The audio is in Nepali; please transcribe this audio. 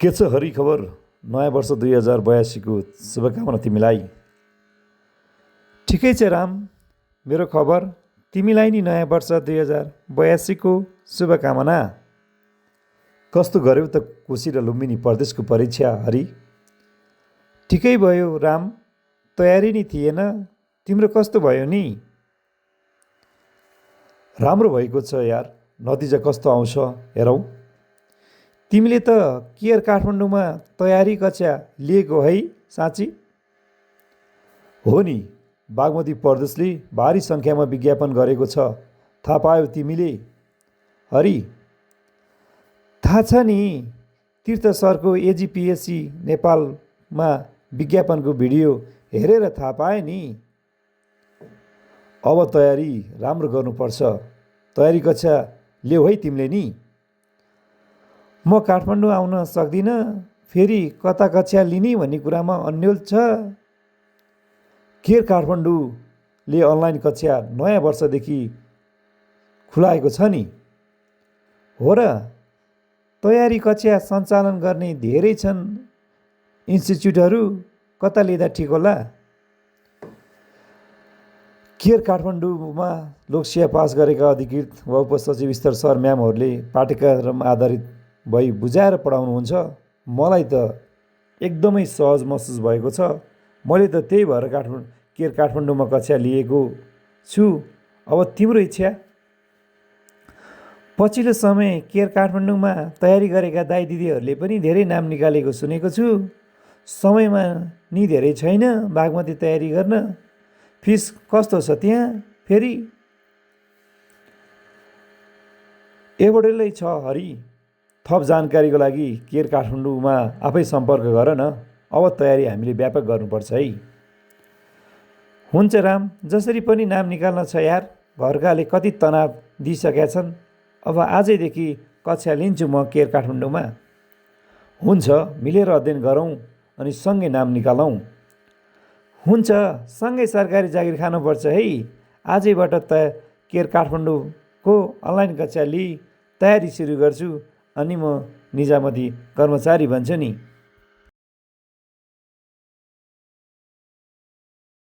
के छ हरि खबर? नयाँ वर्ष 2082को शुभकामना तिमीलाई। ठिकै छ राम, मेरो खबर तिमीलाई नि नयाँ वर्ष 2082को शुभकामना। कस्तो गर्यौ त कोशी र लुम्बिनी प्रदेशको परीक्षा हरि? ठिकै भयो राम, तयारी नि थिएन। तिम्रो कस्तो भयो नि? राम्रो भएको छ यार, नतिजा कस्तो आउँछ हेरौँ। तिमीले त केयर काठमाडौँमा तयारी कक्षा लिएको है साँच्ची? हो नि, बागमती प्रदेशले भारी सङ्ख्यामा विज्ञापन गरेको छ, थाहा पायौ तिमीले? हरि, थाहा छ नि, तीर्थ सरको एजिपिएससी नेपालमा विज्ञापनको भिडियो हेरेर थाहा पाएँ नि। अब तयारी राम्रो गर्नुपर्छ। तयारी कक्षा लेऊ है तिमीले नि। म काठमाडौँ आउन सक्दिनँ, फेरि कता कक्षा लिने भन्ने कुरामा अन्यल छ। केयर काठमाडौँले अनलाइन कक्षा नयाँ वर्षदेखि खुलाएको छ नि। हो र, तयारी कक्षा सञ्चालन गर्ने धेरै छन् इन्स्टिच्युटहरू, कता लिँदा ठिक होला? केयर काठमाडौँमा लोकसेवा पास गरेका अधिकृत वा उपसचिव स्तर सर म्यामहरूले पाठ्यक्रम आधारित भई बुझाएर पढाउनुहुन्छ। मलाई त एकदमै सहज महसुस भएको छ। मैले त त्यही भएर केयर काठमाडौँमा कक्षा लिएको छु। अब तिम्रो इच्छा। पछिल्लो समय केयर काठमाडौँमा तयारी गरेका दाइ दिदीहरूले पनि धेरै नाम निकालेको सुनेको छु। समयमा नि धेरै छैन बागमती तयारी गर्न। फिस कस्तो छ त्यहाँ फेरि? एफोर्डेबलै छ हरि। थप जानकारीको लागि केयर काठमाडौँमा आफै सम्पर्क गर न। अब तयारी हामीले व्यापक गर्नुपर्छ है। हुन्छ राम, जसरी पनि नाम निकाल्न छ यार। घरकाले कति तनाव दिइसकेका छन्। अब आजैदेखि कक्षा लिन्छु म केयर काठमाडौँमा। हुन्छ, मिलेर अध्ययन गरौँ अनि सँगै नाम निकालौँ। हुन्छ, सँगै सरकारी जागिर खानुपर्छ है। आजैबाट केयर काठमाडौँको अनलाइन कक्षा लिई तयारी सुरु गर्छु अनि म निजामती कर्मचारी बन्छु नि।